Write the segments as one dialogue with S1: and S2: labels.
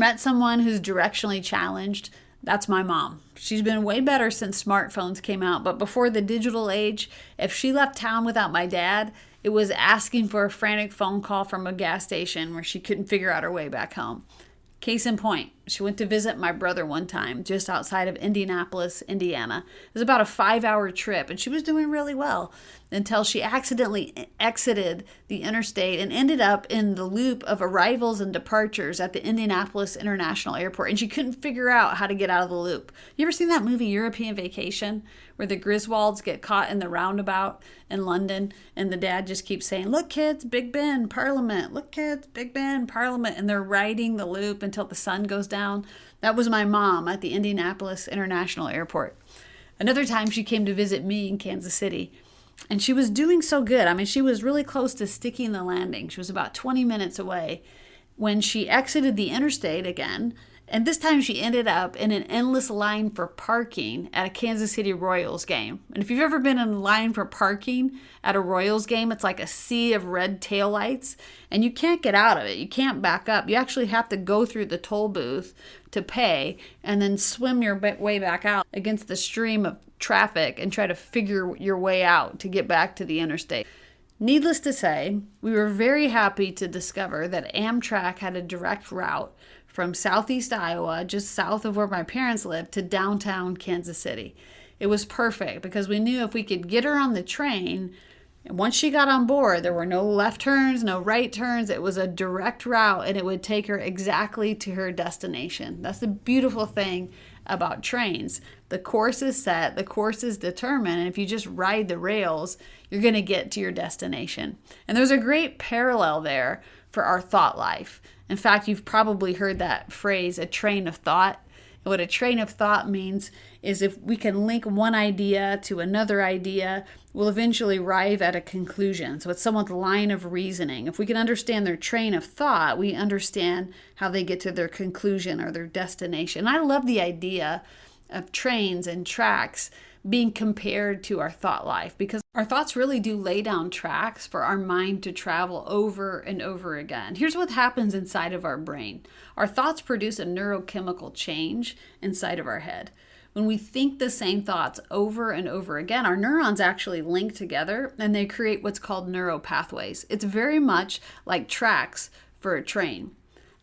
S1: met someone who's directionally challenged? That's my mom. She's been way better since smartphones came out, but before the digital age, if she left town without my dad, it was asking for a frantic phone call from a gas station where she couldn't figure out her way back home. Case in point, she went to visit my brother one time just outside of Indianapolis, Indiana. It was about a 5-hour trip, and she was doing really well until she accidentally exited the interstate and ended up in the loop of arrivals and departures at the Indianapolis International Airport, and she couldn't figure out how to get out of the loop. You ever seen that movie European Vacation, where the Griswolds get caught in the roundabout in London, and the dad just keeps saying, "Look, kids, Big Ben, Parliament. Look, kids, Big Ben, Parliament," and they're riding the loop until the sun goes down? That was my mom at the Indianapolis International Airport. Another time she came to visit me in Kansas City, and she was doing so good. I mean, she was really close to sticking the landing. She was about 20 minutes away when she exited the interstate again. And this time she ended up in an endless line for parking at a Kansas City Royals game. And if you've ever been in line for parking at a Royals game, it's like a sea of red taillights, and you can't get out of it. You can't back up. You actually have to go through the toll booth to pay and then swim your way back out against the stream of traffic and try to figure your way out to get back to the interstate. Needless to say, we were very happy to discover that Amtrak had a direct route from southeast Iowa, just south of where my parents lived, to downtown Kansas City. It was perfect because we knew if we could get her on the train, and once she got on board, there were no left turns, no right turns. It was a direct route, and it would take her exactly to her destination. That's the beautiful thing about trains. The course is set, the course is determined, and if you just ride the rails, you're going to get to your destination. And there's a great parallel there for our thought life. In fact, you've probably heard that phrase, a train of thought. And what a train of thought means is if we can link one idea to another idea, we'll eventually arrive at a conclusion. So it's someone's line of reasoning. If we can understand their train of thought, we understand how they get to their conclusion or their destination. And I love the idea of trains and tracks being compared to our thought life, because our thoughts really do lay down tracks for our mind to travel over and over again. Here's what happens inside of our brain. Our thoughts produce a neurochemical change inside of our head. When we think the same thoughts over and over again, our neurons actually link together and they create what's called neural pathways. It's very much like tracks for a train.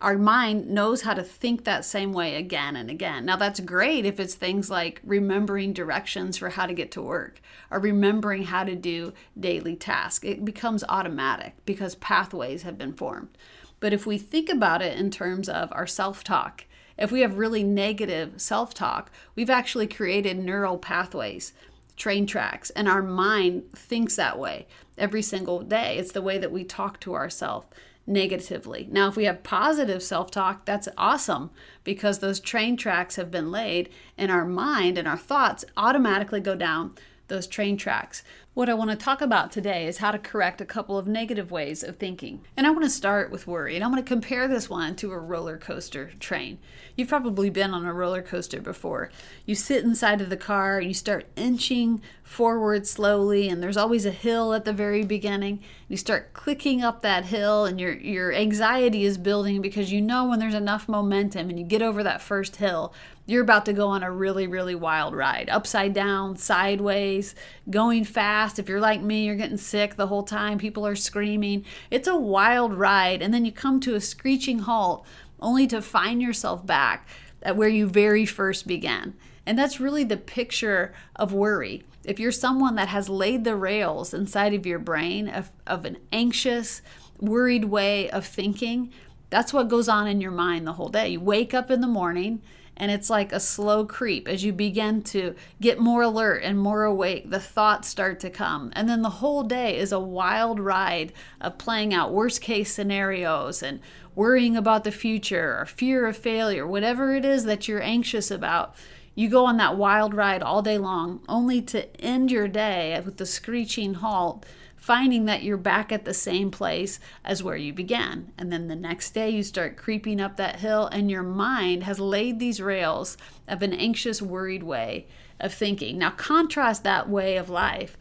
S1: Our mind knows how to think that same way again and again. Now, that's great if it's things like remembering directions for how to get to work or remembering how to do daily tasks. It becomes automatic because pathways have been formed. But if we think about it in terms of our self-talk, if we have really negative self-talk, we've actually created neural pathways, train tracks, and our mind thinks that way every single day. It's the way that we talk to ourselves negatively. Now, if we have positive self-talk, that's awesome because those train tracks have been laid and our mind and our thoughts automatically go down those train tracks. What I want to talk about today is how to correct a couple of negative ways of thinking. And I want to start with worry. And I'm going to compare this one to a roller coaster train. You've probably been on a roller coaster before. You sit inside of the car and you start inching forward slowly, and there's always a hill at the very beginning. You start clicking up that hill and your anxiety is building because you know when there's enough momentum and you get over that first hill, you're about to go on a really, really wild ride. Upside down, sideways, going fast. If you're like me, you're getting sick the whole time. People are screaming. It's a wild ride. And then you come to a screeching halt only to find yourself back at where you very first began. And that's really the picture of worry. If you're someone that has laid the rails inside of your brain of an anxious, worried way of thinking, that's what goes on in your mind the whole day. You wake up in the morning, and it's like a slow creep. As you begin to get more alert and more awake, the thoughts start to come. And then the whole day is a wild ride of playing out worst case scenarios and worrying about the future or fear of failure, whatever it is that you're anxious about. You go on that wild ride all day long, only to end your day with the screeching halt, finding that you're back at the same place as where you began. And then the next day you start creeping up that hill, and your mind has laid these rails of an anxious, worried way of thinking. Now contrast that way of life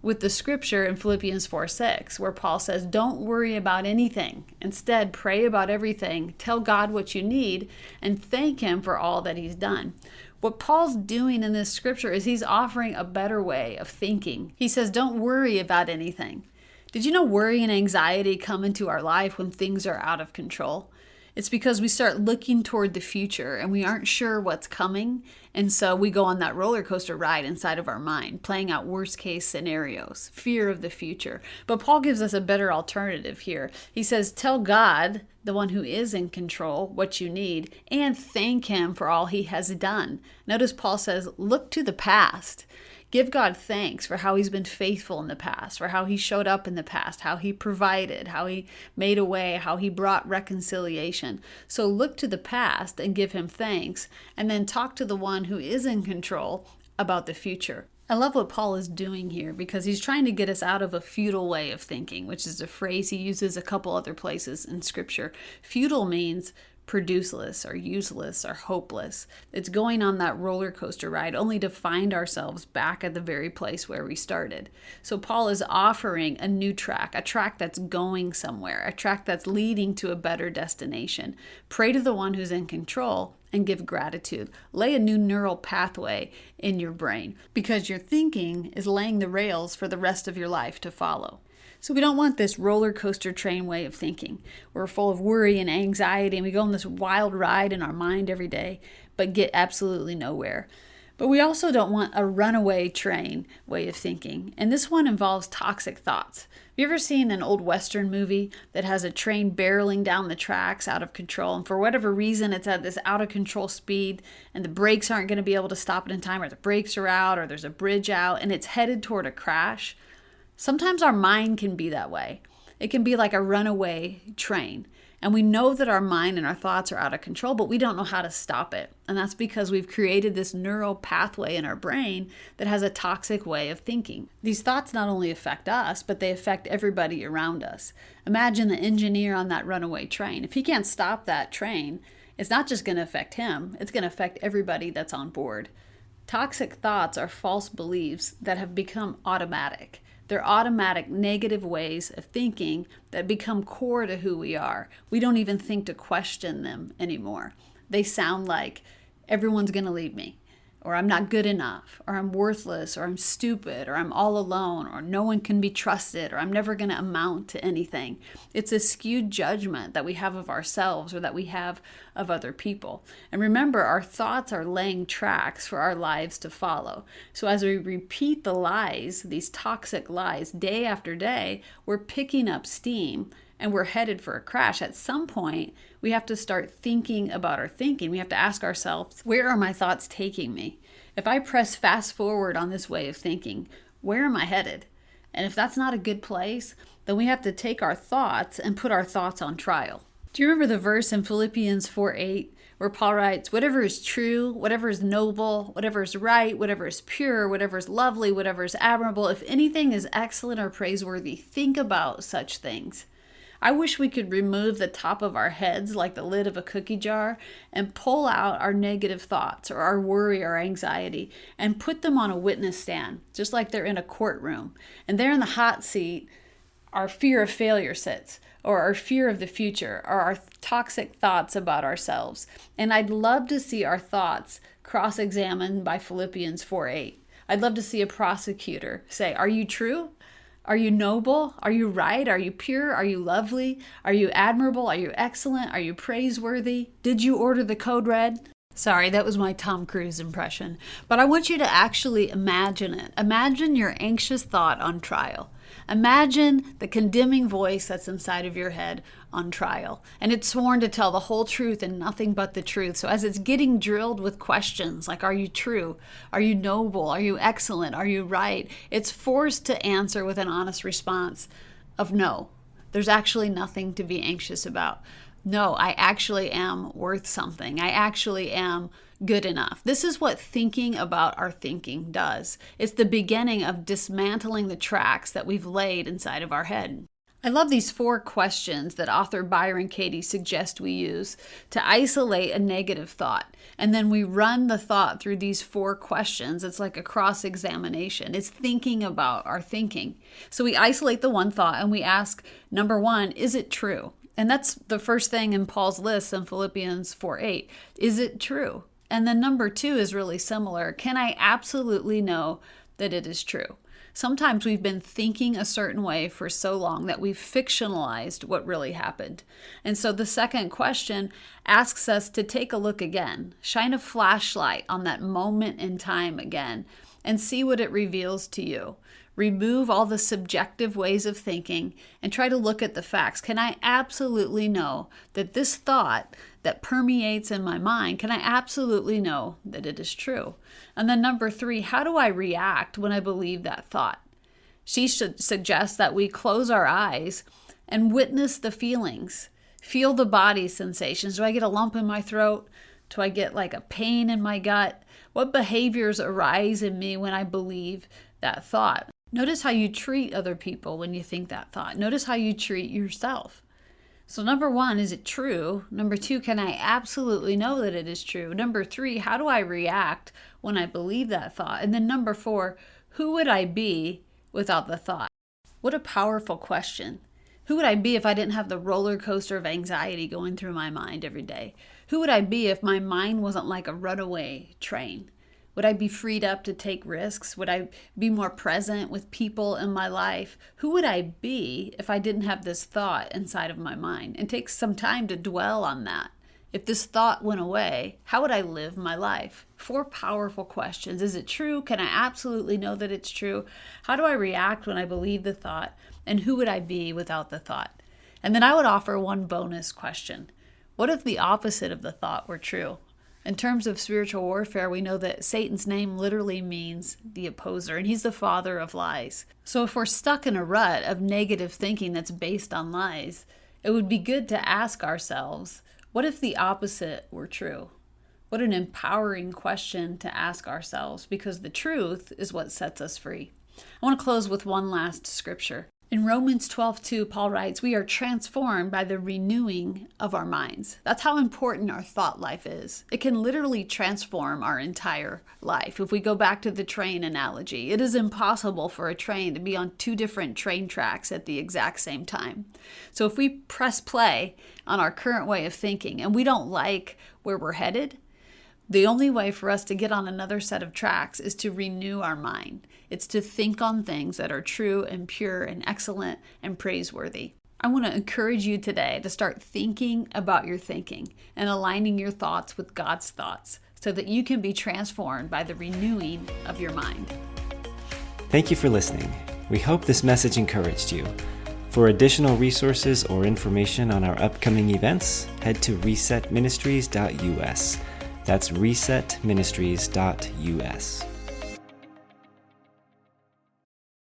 S1: with the scripture in Philippians 4:6, where Paul says, don't worry about anything. Instead, pray about everything. Tell God what you need and thank him for all that he's done. What Paul's doing in this scripture is he's offering a better way of thinking. He says, don't worry about anything. Did you know worry and anxiety come into our life when things are out of control? It's because we start looking toward the future and we aren't sure what's coming. And so we go on that roller coaster ride inside of our mind, playing out worst case scenarios, fear of the future. But Paul gives us a better alternative here. He says, tell God, the one who is in control, what you need, and thank him for all he has done. Notice Paul says, look to the past. Give God thanks for how he's been faithful in the past, for how he showed up in the past, how he provided, how he made a way, how he brought reconciliation. So look to the past and give him thanks, and then talk to the one who is in control about the future. I love what Paul is doing here because he's trying to get us out of a futile way of thinking, which is a phrase he uses a couple other places in Scripture. Futile means produceless or useless or hopeless. It's going on that roller coaster ride only to find ourselves back at the very place where we started. So Paul is offering a new track, a track that's going somewhere, a track that's leading to a better destination. Pray to the one who's in control and give gratitude. Lay a new neural pathway in your brain because your thinking is laying the rails for the rest of your life to follow. So we don't want this roller coaster train way of thinking. We're full of worry and anxiety and we go on this wild ride in our mind every day, but get absolutely nowhere. But we also don't want a runaway train way of thinking. And this one involves toxic thoughts. Have you ever seen an old Western movie that has a train barreling down the tracks out of control? And for whatever reason, it's at this out of control speed and the brakes aren't going to be able to stop it in time, or the brakes are out, or there's a bridge out and it's headed toward a crash. Sometimes our mind can be that way. It can be like a runaway train. And we know that our mind and our thoughts are out of control, but we don't know how to stop it. And that's because we've created this neural pathway in our brain that has a toxic way of thinking. These thoughts not only affect us, but they affect everybody around us. Imagine the engineer on that runaway train. If he can't stop that train, it's not just going to affect him, it's going to affect everybody that's on board. Toxic thoughts are false beliefs that have become automatic. They're automatic negative ways of thinking that become core to who we are. We don't even think to question them anymore. They sound like, everyone's going to leave me, or I'm not good enough, or I'm worthless, or I'm stupid, or I'm all alone, or no one can be trusted, or I'm never going to amount to anything. It's a skewed judgment that we have of ourselves or that we have of other people. And remember, our thoughts are laying tracks for our lives to follow. So as we repeat the lies, these toxic lies, day after day, we're picking up steam and we're headed for a crash. At some point, we have to start thinking about our thinking. We have to ask ourselves, where are my thoughts taking me? If I press fast forward on this way of thinking, where am I headed? And if that's not a good place, then we have to take our thoughts and put our thoughts on trial. Do you remember the verse in Philippians 4:8 where Paul writes, whatever is true, whatever is noble, whatever is right, whatever is pure, whatever is lovely, whatever is admirable, if anything is excellent or praiseworthy, think about such things. I wish we could remove the top of our heads like the lid of a cookie jar and pull out our negative thoughts or our worry or anxiety and put them on a witness stand, just like they're in a courtroom. And there in the hot seat, our fear of failure sits, or our fear of the future, or our toxic thoughts about ourselves. And I'd love to see our thoughts cross-examined by Philippians 4:8. I'd love to see a prosecutor say, are you true? Are you noble? Are you right? Are you pure? Are you lovely? Are you admirable? Are you excellent? Are you praiseworthy? Did you order the code red? Sorry, that was my Tom Cruise impression. But I want you to actually imagine it. Imagine your anxious thought on trial. Imagine the condemning voice that's inside of your head on trial. And it's sworn to tell the whole truth and nothing but the truth. So as it's getting drilled with questions like, are you true? Are you noble? Are you excellent? Are you right? It's forced to answer with an honest response of no. There's actually nothing to be anxious about. No, I actually am worth something. I actually am good enough. This is what thinking about our thinking does. It's the beginning of dismantling the tracks that we've laid inside of our head. I love these 4 questions that author Byron Katie suggests we use to isolate a negative thought. And then we run the thought through these 4 questions. It's like a cross-examination. It's thinking about our thinking. So we isolate the one thought and we ask, number 1, is it true? And that's the first thing in Paul's list in Philippians 4:8. Is it true? And then number 2 is really similar. Can I absolutely know that it is true? Sometimes we've been thinking a certain way for so long that we've fictionalized what really happened. And so the second question asks us to take a look again, shine a flashlight on that moment in time again, and see what it reveals to you. Remove all the subjective ways of thinking and try to look at the facts. Can I absolutely know that this thought that permeates in my mind, can I absolutely know that it is true? And then number 3, how do I react when I believe that thought? She should suggest that we close our eyes and witness the feelings. Feel the body sensations. Do I get a lump in my throat? Do I get like a pain in my gut? What behaviors arise in me when I believe that thought? Notice how you treat other people when you think that thought. Notice how you treat yourself. So number 1, is it true? Number 2, can I absolutely know that it is true? Number 3, how do I react when I believe that thought? And then number 4, who would I be without the thought? What a powerful question. Who would I be if I didn't have the roller coaster of anxiety going through my mind every day? Who would I be if my mind wasn't like a runaway train? Would I be freed up to take risks? Would I be more present with people in my life? Who would I be if I didn't have this thought inside of my mind? And take some time to dwell on that. If this thought went away, how would I live my life? 4 powerful questions. Is it true? Can I absolutely know that it's true? How do I react when I believe the thought? And who would I be without the thought? And then I would offer one bonus question. What if the opposite of the thought were true? In terms of spiritual warfare, we know that Satan's name literally means the opposer, and he's the father of lies. So if we're stuck in a rut of negative thinking that's based on lies, it would be good to ask ourselves, what if the opposite were true? What an empowering question to ask ourselves, because the truth is what sets us free. I want to close with one last scripture. In Romans 12:2, Paul writes, we are transformed by the renewing of our minds. That's how important our thought life is. It can literally transform our entire life. If we go back to the train analogy, it is impossible for a train to be on 2 different train tracks at the exact same time. So if we press play on our current way of thinking and we don't like where we're headed, the only way for us to get on another set of tracks is to renew our mind. It's to think on things that are true and pure and excellent and praiseworthy. I want to encourage you today to start thinking about your thinking and aligning your thoughts with God's thoughts so that you can be transformed by the renewing of your mind.
S2: Thank you for listening. We hope this message encouraged you. For additional resources or information on our upcoming events, head to resetministries.us. That's resetministries.us.